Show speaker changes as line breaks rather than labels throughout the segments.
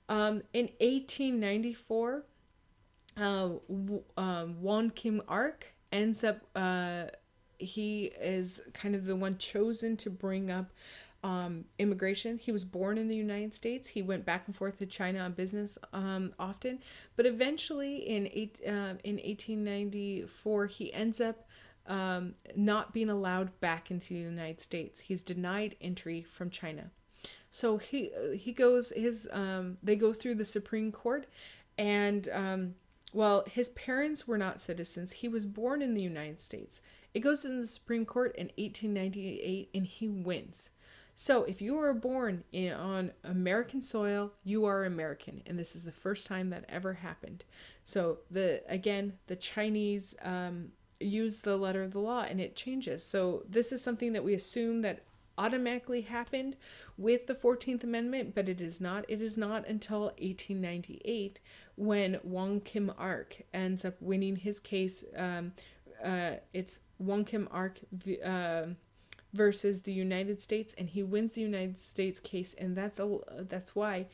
In 1894, Won Kim Ark ends up, he is kind of the one chosen to bring up immigration. He was born in the United States. He went back and forth to China on business often, but eventually in 1894 he ends up not being allowed back into the United States. He's denied entry from China. So he goes his they go through the Supreme Court, and well, his parents were not citizens. He was born in the United States. It goes in the Supreme Court in 1898, and he wins. So if you were born on American soil, you are American, and this is the first time that ever happened. So the Chinese use the letter of the law, and it changes. So this is something that we assume that automatically happened with the 14th Amendment, but it is not. It is not until 1898 when Wong Kim Ark ends up winning his case. It's Wong Kim Ark versus the United States, and he wins the United States case, and that's why,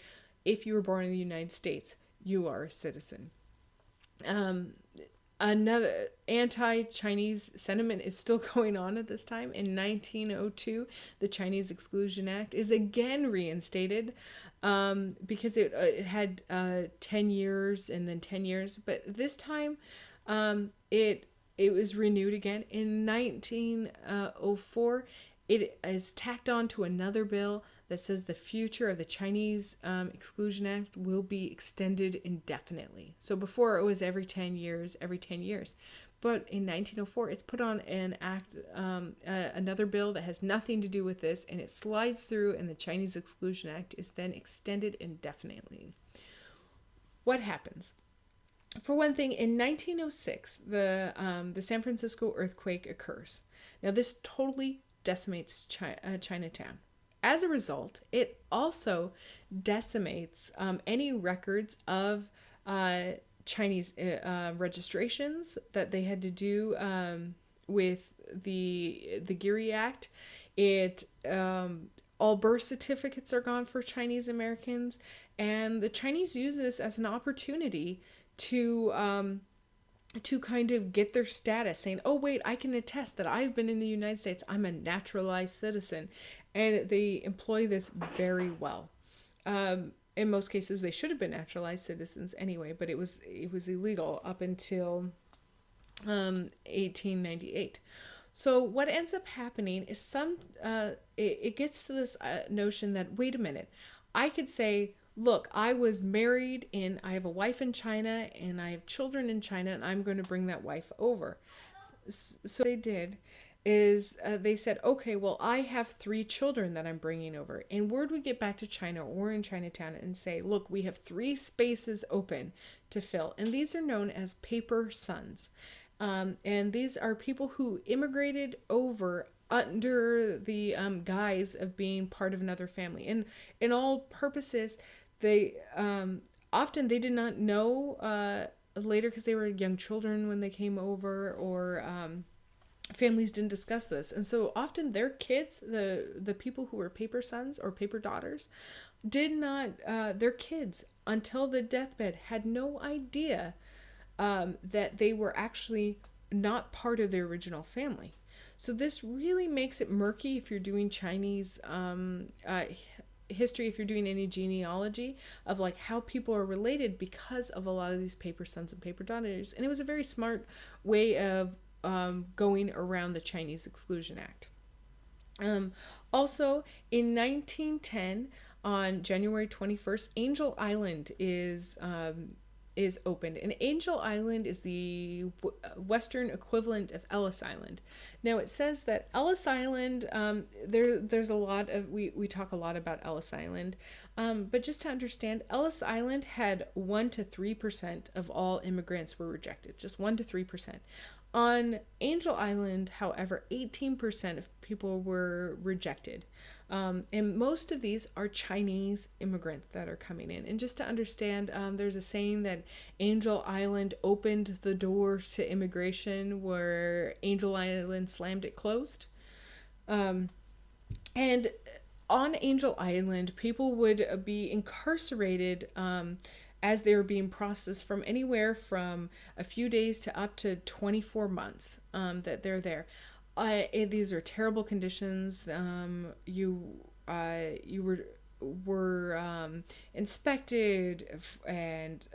if you were born in the United States, you are a citizen. Another anti-Chinese sentiment is still going on at this time. In 1902, the Chinese Exclusion Act is again reinstated because it had 10 years and then 10 years, but this time it was renewed again. In 1904, it is tacked on to another bill that says the future of the Chinese Exclusion Act will be extended indefinitely. So before it was every 10 years. But in 1904, it's put on an act, another bill that has nothing to do with this, and it slides through, and the Chinese Exclusion Act is then extended indefinitely. What happens? For one thing, in 1906, the San Francisco earthquake occurs. Now, this totally decimates Chinatown. As a result, it also decimates any records of Chinese registrations that they had to do with the Geary Act. It all birth certificates are gone for Chinese Americans, and the Chinese use this as an opportunity to kind of get their status, saying, oh wait, I can attest that I've been in the United States, I'm a naturalized citizen, and they employ this very well. In most cases they should have been naturalized citizens anyway, but it was illegal up until 1898. So what ends up happening is it gets to this notion that, wait a minute, I could say, look, I was married and I have a wife in China and I have children in China, and I'm going to bring that wife over. So what they did is they said, okay, well, I have 3 children that I'm bringing over. And word would get back to China or in Chinatown and say, look, we have 3 spaces open to fill. And these are known as paper sons. And these are people who immigrated over under the guise of being part of another family. And in all purposes, they often they did not know later, because they were young children when they came over, or families didn't discuss this. And so often their kids, the people who were paper sons or paper daughters, did not, their kids until the deathbed had no idea that they were actually not part of their original family. So this really makes it murky if you're doing Chinese history, if you're doing any genealogy of like how people are related, because of a lot of these paper sons and paper daughters. And it was a very smart way of going around the Chinese Exclusion Act. Also, in 1910, on January 21st, Angel Island is opened. And Angel Island is the western equivalent of Ellis Island. Now it says that Ellis Island, there's a lot of, we talk a lot about Ellis Island, but just to understand, Ellis Island had 1 to 3% of all immigrants were rejected, just 1 to 3%. On Angel Island, however, 18% of people were rejected. And most of these are Chinese immigrants that are coming in. And just to understand, there's a saying that Angel Island opened the door to immigration, where Angel Island slammed it closed. And on Angel Island, people would be incarcerated as they were being processed from anywhere from a few days to up to 24 months that they're there. These are terrible conditions. You were inspected and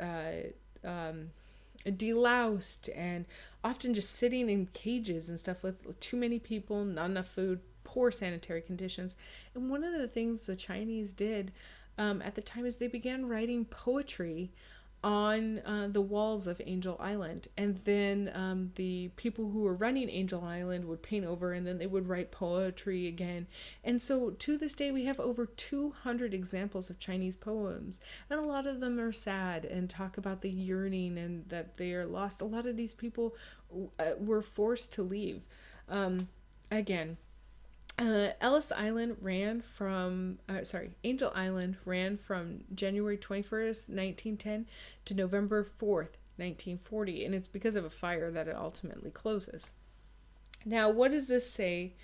deloused, and often just sitting in cages and stuff with too many people, not enough food, poor sanitary conditions. And one of the things the Chinese did at the time is they began writing poetry on the walls of Angel Island. And then the people who were running Angel Island would paint over, and then they would write poetry again. And so to this day, we have over 200 examples of Chinese poems. And a lot of them are sad and talk about the yearning and that they are lost. A lot of these people were forced to leave. Again, Angel Island ran from January 21st, 1910 to November 4th, 1940, and it's because of a fire that it ultimately closes. Now, what does this say?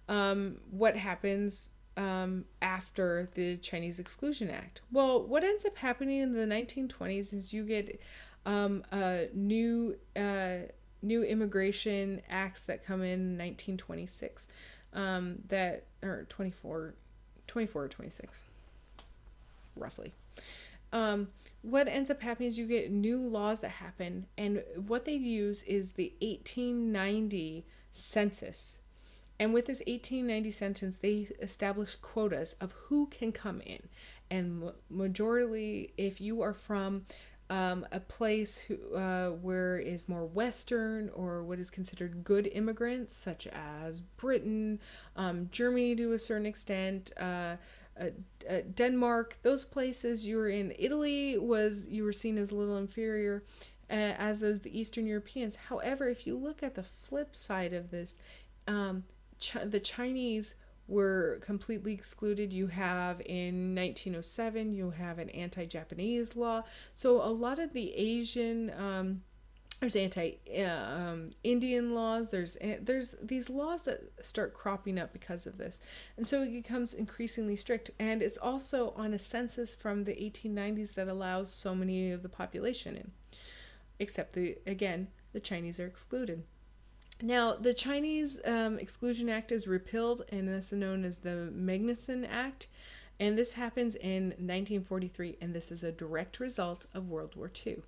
What happens after the Chinese Exclusion Act? Well, what ends up happening in the 1920s is you get new immigration acts that come in 1926. That or 24 or 26 roughly. What ends up happening is you get new laws that happen, and what they use is the 1890 census. And with this 1890 census, they establish quotas of who can come in. And majorly, if you are from a place where is more Western or what is considered good immigrants, such as Britain, Germany to a certain extent, Denmark, those places. You were in Italy, you were seen as a little inferior, as is the Eastern Europeans. However, if you look at the flip side of this, the Chinese were completely excluded. You have in 1907, you have an anti-Japanese law. So a lot of the Asian, there's anti-Indian laws. There's these laws that start cropping up because of this, and so it becomes increasingly strict. And it's also on a census from the 1890s that allows so many of the population in, except the Chinese are excluded. Now, the Chinese Exclusion Act is repealed, and this is known as the Magnuson Act, and this happens in 1943, and this is a direct result of World War II.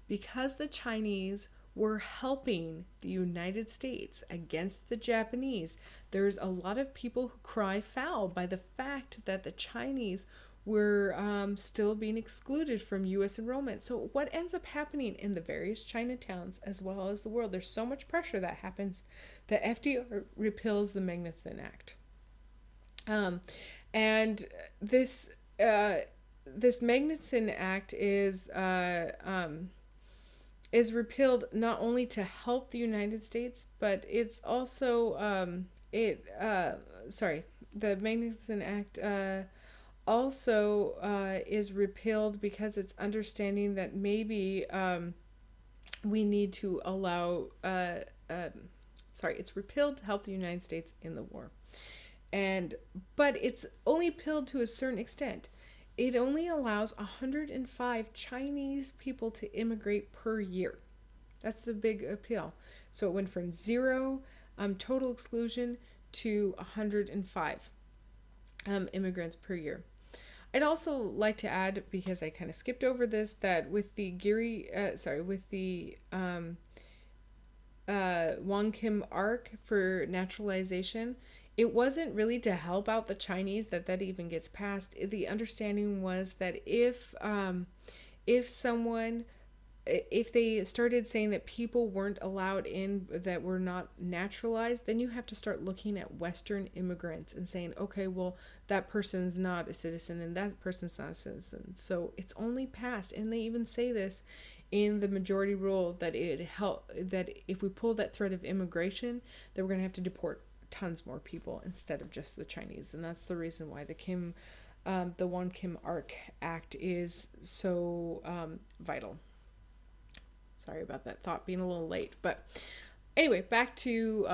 Because the Chinese were helping the United States against the Japanese, there's a lot of people who cry foul by the fact that the Chinese were still being excluded from U.S. enrollment. So what ends up happening in the various Chinatowns as well as the world, there's so much pressure that happens that FDR repeals the Magnuson Act. And this Magnuson Act is repealed not only to help the United States, but it's also the Magnuson Act also is repealed because it's understanding that maybe we need to allow it's repealed to help the United States in the war. But it's only repealed to a certain extent. It only allows 105 Chinese people to immigrate per year. That's the big appeal. So it went from 0 total exclusion to 105 immigrants per year. I'd also like to add, because I kind of skipped over this, that with the Wong Kim Ark for naturalization, it wasn't really to help out the Chinese that even gets passed. The understanding was that if they started saying that people weren't allowed in that were not naturalized, then you have to start looking at Western immigrants and saying, okay, well, that person's not a citizen and that person's not a citizen. So it's only passed, and they even say this in the majority rule, that that if we pull that thread of immigration, that we're going to have to deport tons more people instead of just the Chinese. And that's the reason why the Wong Kim Ark Act is so vital. Sorry about that thought being a little late, but anyway, back to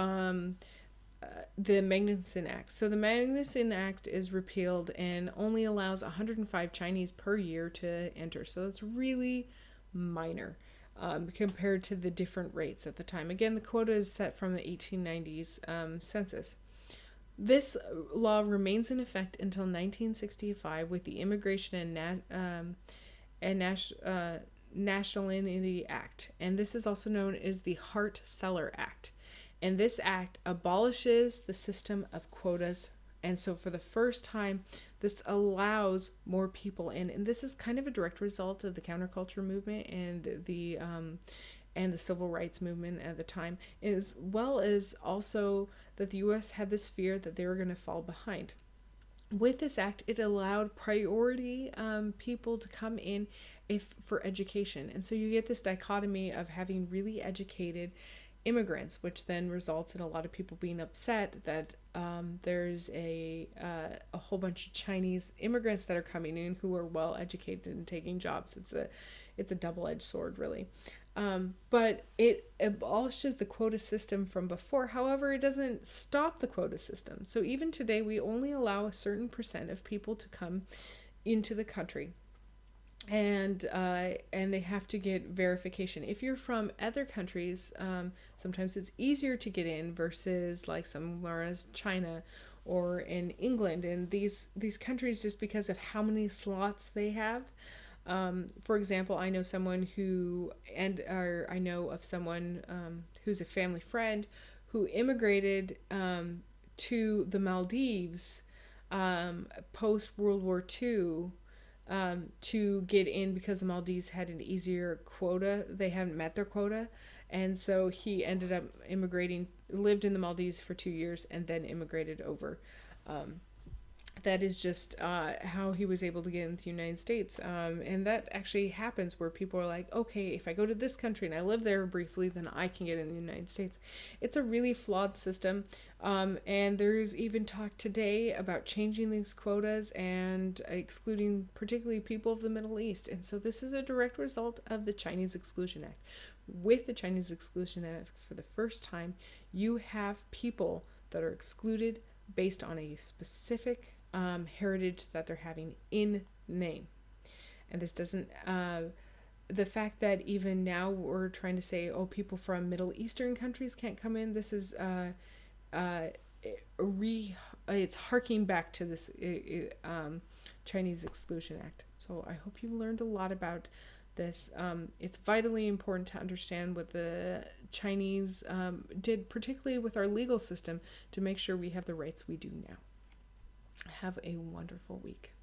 the Magnuson Act. So the Magnuson Act is repealed and only allows 105 Chinese per year to enter. So it's really minor compared to the different rates at the time. Again, the quota is set from the 1890s census. This law remains in effect until 1965 with the Immigration and Nationality Act, and this is also known as the Hart-Celler Act. And this act abolishes the system of quotas, and so for the first time, this allows more people in. And this is kind of a direct result of the counterculture movement and the civil rights movement at the time, as well as also that the U.S. had this fear that they were going to fall behind. With this act, it allowed priority people to come in for education. And so you get this dichotomy of having really educated immigrants, which then results in a lot of people being upset that there's a whole bunch of Chinese immigrants that are coming in who are well educated and taking jobs. It's a double-edged sword, really. But it abolishes the quota system from before. However, it doesn't stop the quota system. So even today, we only allow a certain percent of people to come into the country. And they have to get verification. If you're from other countries, sometimes it's easier to get in versus like somewhere as China or in England. And these countries, just because of how many slots they have. For example, I know someone I know of someone who's a family friend who immigrated to the Maldives post World War II to get in because the Maldives had an easier quota. They hadn't met their quota. And so he ended up immigrating, lived in the Maldives for 2 years, and then immigrated over. That is just how he was able to get into the United States. And that actually happens where people are like, okay, if I go to this country and I live there briefly, then I can get in the United States. It's a really flawed system. And there's even talk today about changing these quotas and excluding particularly people of the Middle East. And so this is a direct result of the Chinese Exclusion Act. With the Chinese Exclusion Act, for the first time, you have people that are excluded based on a specific heritage that they're having in name. And this doesn't, the fact that even now we're trying to say, oh, people from Middle Eastern countries can't come in, this is, it's harking back to this Chinese Exclusion Act. So I hope you learned a lot about this. It's vitally important to understand what the Chinese did, particularly with our legal system, to make sure we have the rights we do now. Have a wonderful week.